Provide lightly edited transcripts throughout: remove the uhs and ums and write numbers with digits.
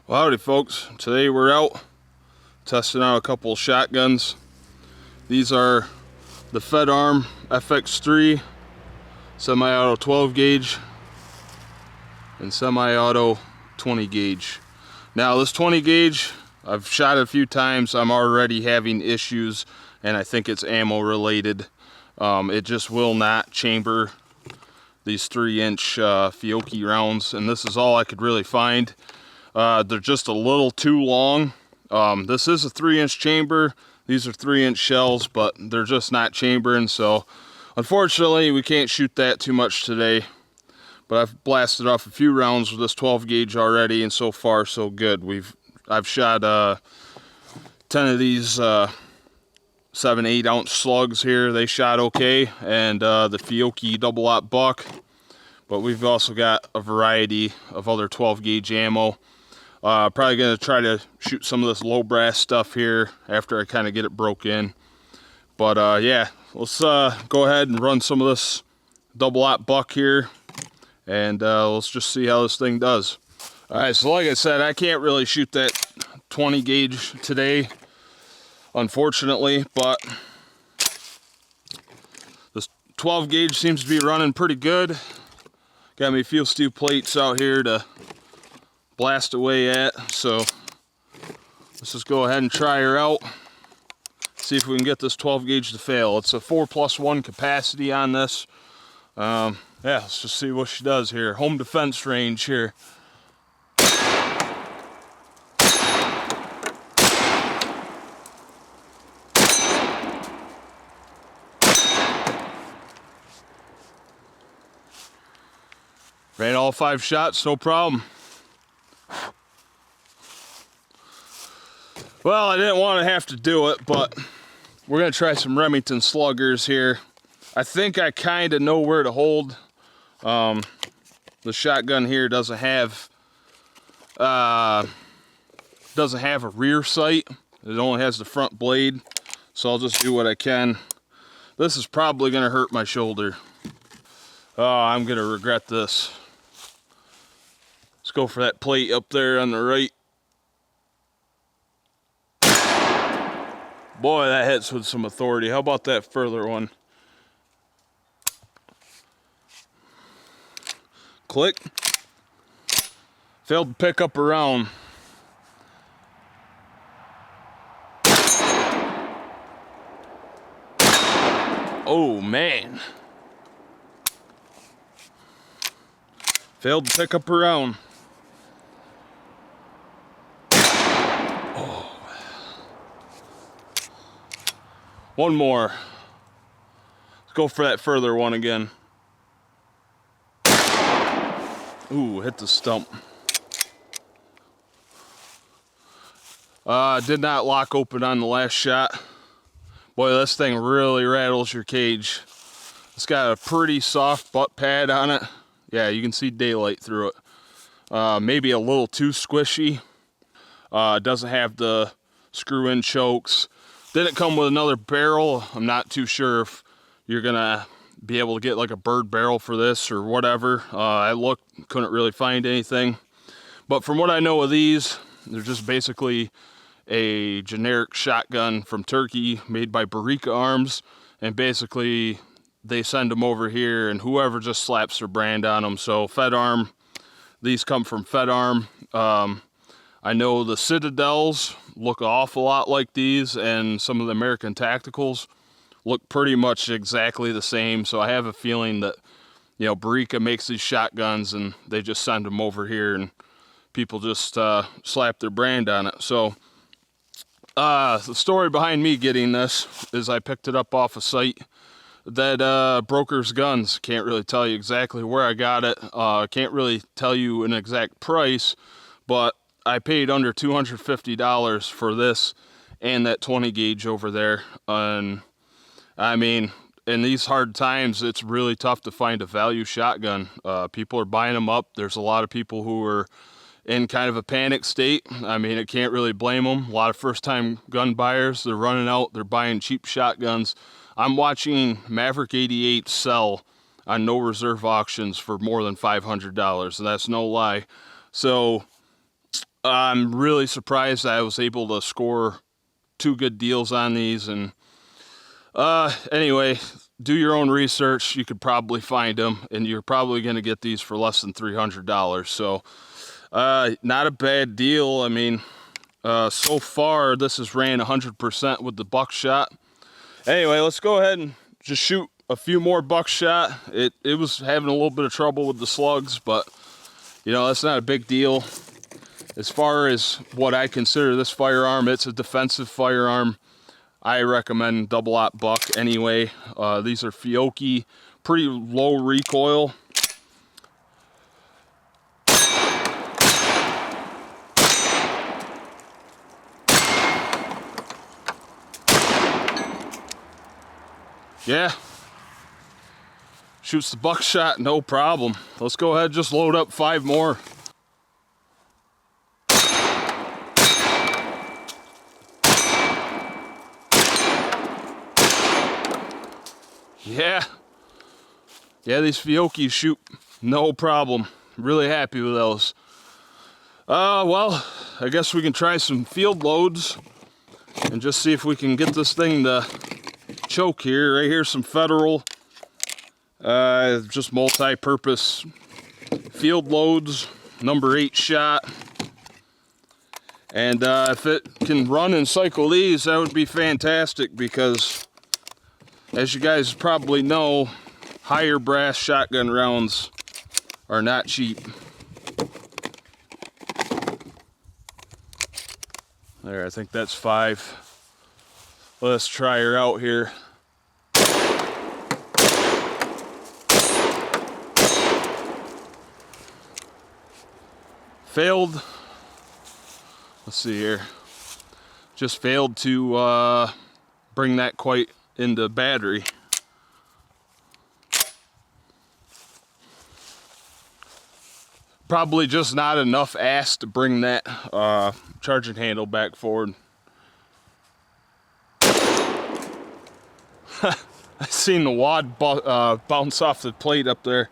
Well, howdy folks. Today we're out testing out a couple of shotguns. These are the Fed Arm FX3 semi-auto 12 gauge and semi-auto 20 gauge. Now this 20 gauge, I've shot it a few times. I'm already having issues and I think it's ammo related. It just will not chamber these 3-inch Fiocchi rounds, and this is all I could really find. They're just a little too long. This is a 3-inch chamber. These are 3-inch shells, but they're just not chambering, so unfortunately we can't shoot that too much today. But I've blasted off a few rounds with this 12 gauge already, and so far so good. I've shot 10 of these 7-8 ounce slugs here. They shot okay, and the Fiocchi double aught buck. But we've also got a variety of other 12 gauge ammo. Probably going to try to shoot some of this low brass stuff here after I kind of get it broke in. But yeah, let's go ahead and run some of this double aught buck here, and let's just see how this thing does. Alright, so like I said, I can't really shoot that 20 gauge today, unfortunately, but this 12 gauge seems to be running pretty good. Got me a few steel plates out here to blast away at, so let's just go ahead and try her out, see if we can get this 12 gauge to fail. It's a 4+1 capacity on this. Yeah, let's just see what she does here. Home defense range here. Ran all 5 shots, no problem. Well, I didn't want to have to do it, but we're going to try some Remington sluggers here. I think I kind of know where to hold. The shotgun here doesn't have a rear sight. It only has the front blade, so I'll just do what I can. This is probably going to hurt my shoulder. Oh, I'm going to regret this. Let's go for that plate up there on the right. Boy, that hits with some authority. How about that further one? Click. Failed to pick up a round. Oh, man. Failed to pick up a round. Oh. One more. Let's go for that further one again. Ooh, hit the stump. Did not lock open on the last shot. Boy, this thing really rattles your cage. It's got a pretty soft butt pad on it. Yeah, you can see daylight through it. Maybe a little too squishy. It doesn't have the screw-in chokes. Didn't come with another barrel. I'm not too sure if you're gonna be able to get like a bird barrel for this or whatever. I looked, couldn't really find anything. But from what I know of these, they're just basically a generic shotgun from Turkey made by Barika Arms, and basically they send them over here and whoever just slaps their brand on them. So Fed Arm, these come from Fed Arm. I know the Citadels look an awful lot like these, and some of the American Tacticals look pretty much exactly the same. So I have a feeling that, you know, Barika makes these shotguns and they just send them over here and people just slap their brand on it. So the story behind me getting this is I picked it up off a site that Broker's Guns. Can't really tell you exactly where I got it. Can't really tell you an exact price, but I paid under $250 for this and that 20 gauge over there. And I mean, in these hard times, it's really tough to find a value shotgun. People are buying them up. There's a lot of people who are in kind of a panic state. I mean, I can't really blame them. A lot of first-time gun buyers, they're running out. They're buying cheap shotguns. I'm watching Maverick 88 sell on no reserve auctions for more than $500, and that's no lie. So I'm really surprised I was able to score 2 good deals on these. And anyway, do your own research. You could probably find them, and you're probably going to get these for less than $300. So not a bad deal. I mean, so far this has ran 100% with the buckshot. Anyway, let's go ahead and just shoot a few more buckshot. It was having a little bit of trouble with the slugs, but you know, that's not a big deal. As far as what I consider this firearm, it's a defensive firearm. I recommend double-aught buck anyway. These are Fiocchi, pretty low recoil. Yeah, shoots the buckshot, no problem. Let's go ahead and just load up 5 more. Yeah, these Fiocchis shoot no problem. Really happy with those. Well, I guess we can try some field loads and just see if we can get this thing to choke here. Right here, some Federal, just multi-purpose field loads, number 8 shot. And if it can run and cycle these, that would be fantastic, because as you guys probably know, higher brass shotgun rounds are not cheap. There, I think that's 5. Let's try her out here. Failed. Let's see here. Just failed to bring that quite into battery. Probably just not enough ass to bring that charging handle back forward. I seen the wad bounce off the plate up there.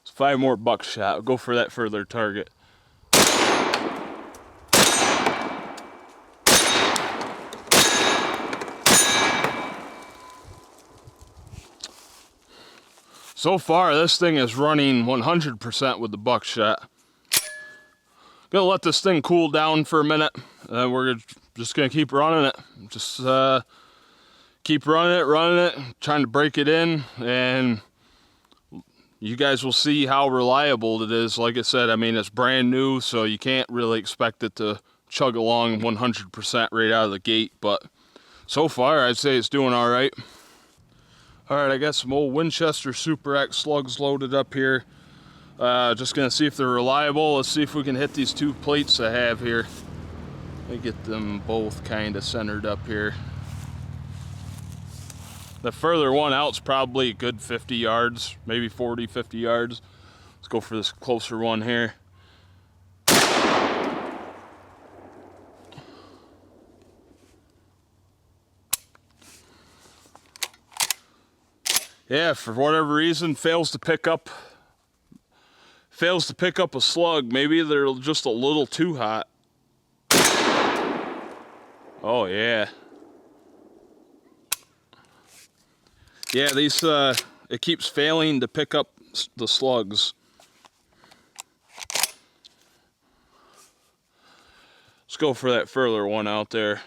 It's 5 more buckshot. I'll go for that further target. So far, this thing is running 100% with the buckshot. Gonna let this thing cool down for a minute, and we're just gonna keep running it. Just keep running it, trying to break it in, and you guys will see how reliable it is. Like I said, I mean, it's brand new, so you can't really expect it to chug along 100% right out of the gate, but so far, I'd say it's doing all right. All right, I got some old Winchester Super X slugs loaded up here. Just gonna see if they're reliable. Let's see if we can hit these 2 plates I have here. Let me get them both kind of centered up here. The further one out's probably a good 50 yards, maybe 40, 50 yards. Let's go for this closer one here. Yeah, for whatever reason, fails to pick up a slug. Maybe they're just a little too hot. Oh yeah. Yeah, these it keeps failing to pick up the slugs. Let's go for that further one out there.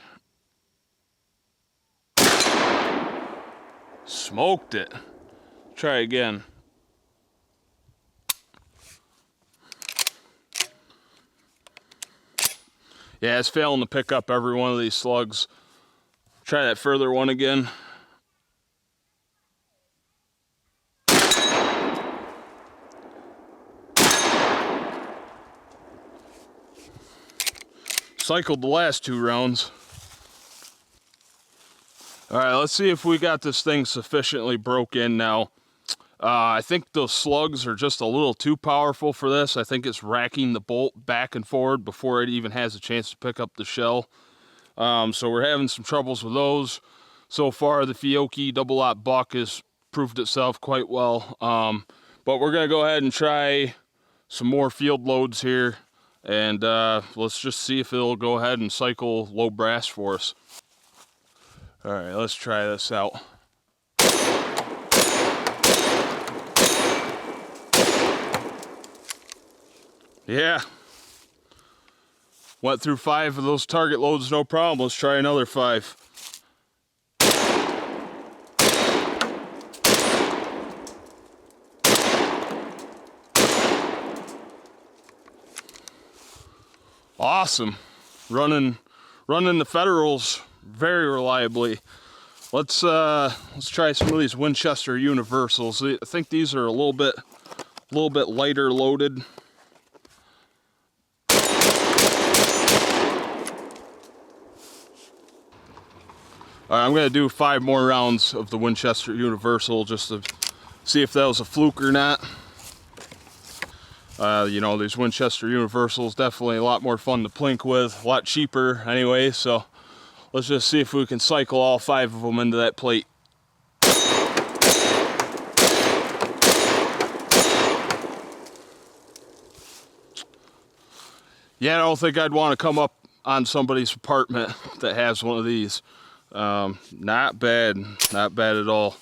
Smoked it. Try again. Yeah, it's failing to pick up every one of these slugs. Try that further one again. Cycled the last 2 rounds. All right, let's see if we got this thing sufficiently broke in now. I think those slugs are just a little too powerful for this. I think it's racking the bolt back and forward before it even has a chance to pick up the shell. So we're having some troubles with those. so far the Fiocchi double aught buck has proved itself quite well. But we're gonna go ahead and try some more field loads here, and let's just see if it'll go ahead and cycle low brass for us. All right, let's try this out. Yeah, went through 5 of those target loads, no problem. Let's try another 5. Awesome, running the Federals very reliably. Let's try some of these Winchester Universals. I think these are a little bit lighter loaded. All right, I'm gonna do 5 more rounds of the Winchester Universal just to see if that was a fluke or not. You know, these Winchester Universals definitely a lot more fun to plink with, a lot cheaper anyway, so let's just see if we can cycle all 5 of them into that plate. Yeah, I don't think I'd want to come up on somebody's apartment that has one of these. Not bad at all.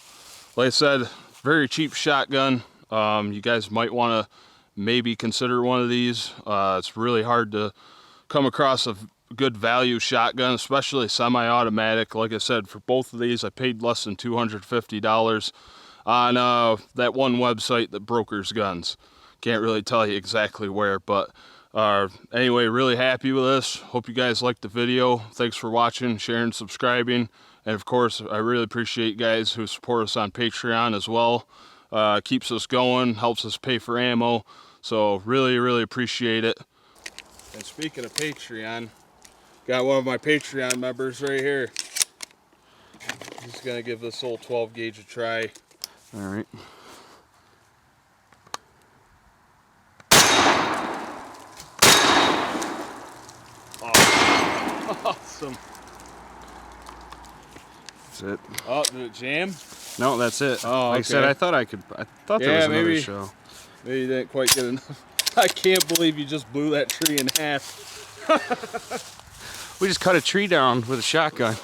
Like I said, very cheap shotgun. You guys might want to maybe consider one of these. It's really hard to come across a good value shotgun, especially semi-automatic. Like I said, for both of these I paid less than $250 on that one website that brokers guns. Can't really tell you exactly where, but anyway, really happy with this. Hope you guys liked the video. Thanks for watching, sharing, subscribing, and of course I really appreciate you guys who support us on Patreon as well. Keeps us going, helps us pay for ammo, so really appreciate it. And speaking of Patreon, got one of my Patreon members right here. He's gonna give this old 12 gauge a try. All right. Awesome. That's it. Oh, did it jam? No, that's it. Oh, like I said, I thought there was another show. Maybe you didn't quite get enough. I can't believe you just blew that tree in half. We just cut a tree down with a shotgun.